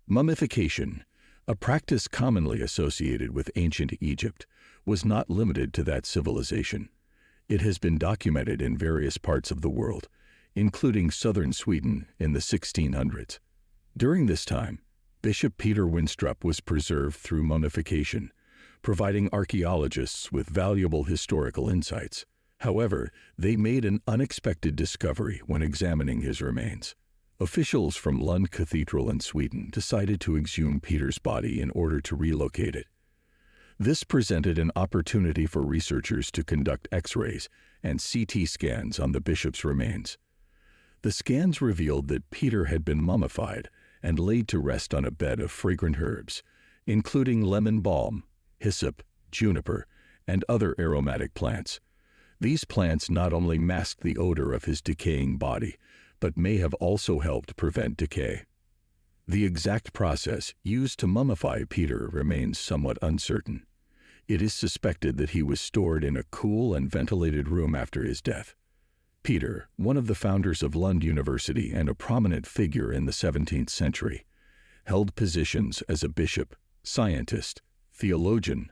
Mummification, a practice commonly associated with ancient Egypt, was not limited to that civilization. It has been documented in various parts of the world, including southern Sweden in the 1600s. During this time, Bishop Peder Winstrup was preserved through mummification, providing archaeologists with valuable historical insights. However, they made an unexpected discovery when examining his remains. Officials from Lund Cathedral in Sweden decided to exhume Peter's body in order to relocate it. This presented an opportunity for researchers to conduct X-rays and CT scans on the bishop's remains. The scans revealed that Peter had been mummified and laid to rest on a bed of fragrant herbs, including lemon balm, hyssop, juniper, and other aromatic plants. These plants not only masked the odor of his decaying body, but may have also helped prevent decay. The exact process used to mummify Peter remains somewhat uncertain. It is suspected that he was stored in a cool and ventilated room after his death. Peter, one of the founders of Lund University and a prominent figure in the 17th century, held positions as a bishop, scientist, theologian,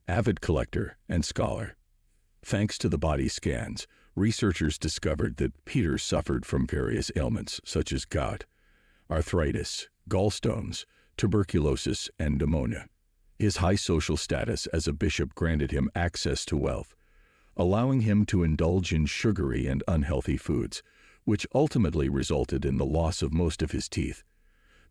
avid collector, and scholar. Thanks to the body scans, researchers discovered that Peter suffered from various ailments such as gout, arthritis, gallstones, tuberculosis, and pneumonia. His high social status as a bishop granted him access to wealth, allowing him to indulge in sugary and unhealthy foods, which ultimately resulted in the loss of most of his teeth.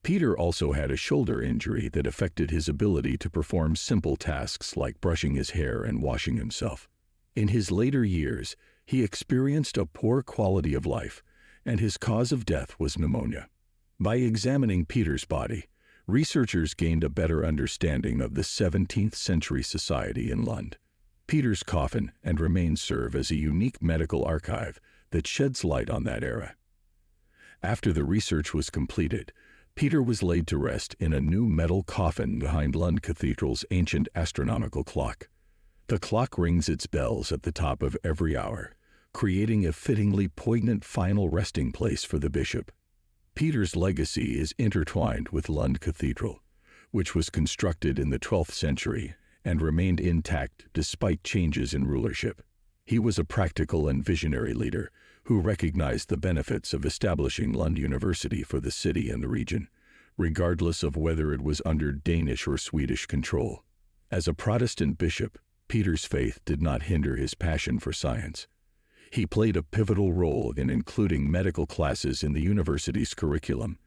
Peter also had a shoulder injury that affected his ability to perform simple tasks like brushing his hair and washing himself. In his later years, he experienced a poor quality of life, and his cause of death was pneumonia. By examining Peter's body, researchers gained a better understanding of the 17th century society in Lund. Peter's coffin and remains serve as a unique medical archive that sheds light on that era. After the research was completed, Peter was laid to rest in a new metal coffin behind Lund Cathedral's ancient astronomical clock. The clock rings its bells at the top of every hour, creating a fittingly poignant final resting place for the bishop. Peter's legacy is intertwined with Lund Cathedral, which was constructed in the 12th century and remained intact despite changes in rulership. He was a practical and visionary leader who recognized the benefits of establishing Lund University for the city and the region, regardless of whether it was under Danish or Swedish control. As a Protestant bishop, Peter's faith did not hinder his passion for science. He played a pivotal role in including medical classes in the university's curriculum,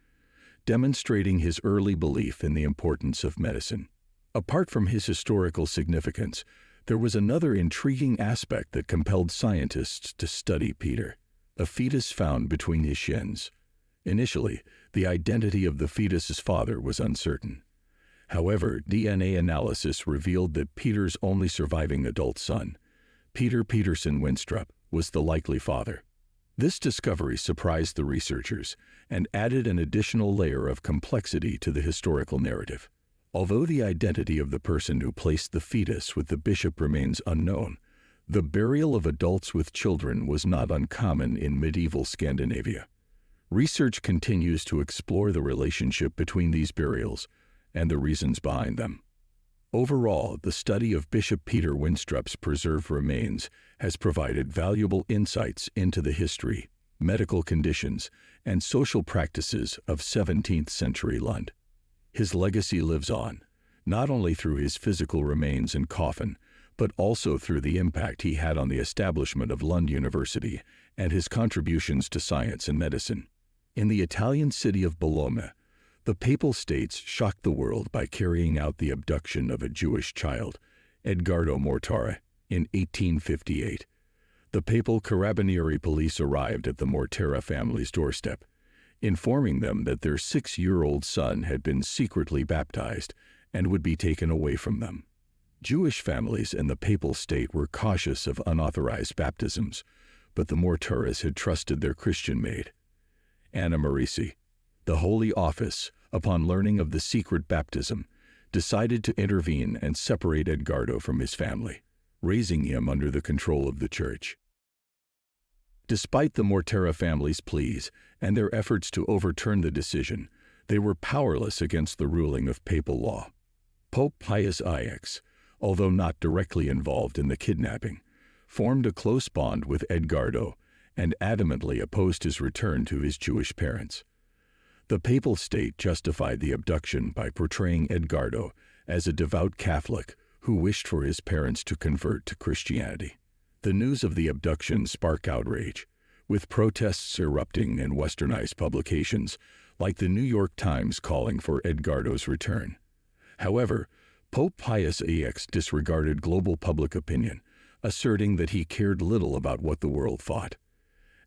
demonstrating his early belief in the importance of medicine. Apart from his historical significance, there was another intriguing aspect that compelled scientists to study Peter: a fetus found between his shins. Initially, the identity of the fetus's father was uncertain. However, DNA analysis revealed that Peter's only surviving adult son, Peder Winstrup, was the likely father. This discovery surprised the researchers and added an additional layer of complexity to the historical narrative. Although the identity of the person who placed the fetus with the bishop remains unknown, the burial of adults with children was not uncommon in medieval Scandinavia. Research continues to explore the relationship between these burials and the reasons behind them. Overall, the study of Bishop Peder Winstrup's preserved remains has provided valuable insights into the history, medical conditions, and social practices of 17th century Lund. His legacy lives on, not only through his physical remains and coffin, but also through the impact he had on the establishment of Lund University and his contributions to science and medicine. In the Italian city of Bologna, the Papal States shocked the world by carrying out the abduction of a Jewish child, Edgardo Mortara, in 1858. The Papal Carabinieri police arrived at the Mortara family's doorstep, informing them that their 6-year-old son had been secretly baptized and would be taken away from them. Jewish families in the Papal State were cautious of unauthorized baptisms, but the Mortaras had trusted their Christian maid, Anna Marisi. The Holy Office, upon learning of the secret baptism, decided to intervene and separate Edgardo from his family, raising him under the control of the church. Despite the Mortara family's pleas and their efforts to overturn the decision, They were powerless against the ruling of papal law. Pope Pius IX, although not directly involved in the kidnapping, formed a close bond with Edgardo and adamantly opposed his return to his Jewish parents. The papal state justified the abduction by portraying Edgardo as a devout Catholic who wished for his parents to convert to Christianity. The news of the abduction sparked outrage, with protests erupting in westernized publications like the New York Times calling for Edgardo's return. However, Pope Pius IX disregarded global public opinion, asserting that he cared little about what the world thought.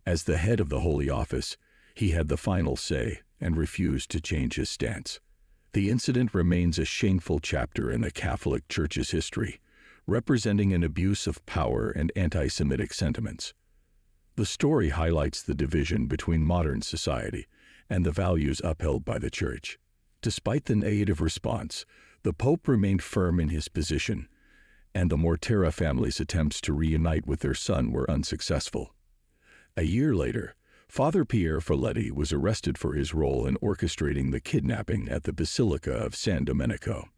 As the head of the Holy Office, he had the final say and refused to change his stance. The incident remains a shameful chapter in the Catholic Church's history, representing an abuse of power and anti-Semitic sentiments. The story highlights the division between modern society and the values upheld by the Church. Despite the negative response, the Pope remained firm in his position, and the Mortera family's attempts to reunite with their son were unsuccessful. A year later, Father Pierre Folletti was arrested for his role in orchestrating the kidnapping at the Basilica of San Domenico.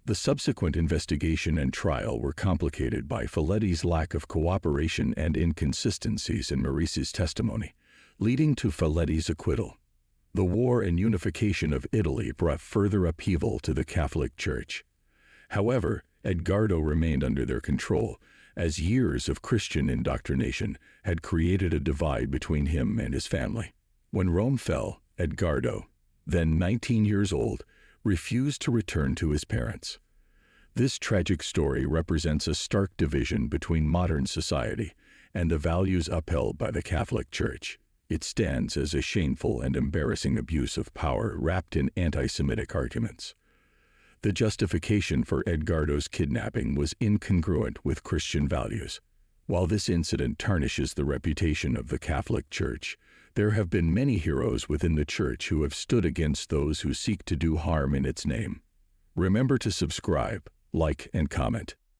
The subsequent investigation and trial were complicated by Folletti's lack of cooperation and inconsistencies in Maurice's testimony, leading to Folletti's acquittal. The war and unification of Italy brought further upheaval to the Catholic Church. However, Edgardo remained under their control, as years of Christian indoctrination had created a divide between him and his family. When Rome fell, Edgardo, then 19 years old, refused to return to his parents. This tragic story represents a stark division between modern society and the values upheld by the Catholic Church. It stands as a shameful and embarrassing abuse of power wrapped in anti-Semitic arguments. The justification for Edgardo's kidnapping was incongruent with Christian values. While this incident tarnishes the reputation of the Catholic Church, there have been many heroes within the Church who have stood against those who seek to do harm in its name. Remember to subscribe, like, and comment.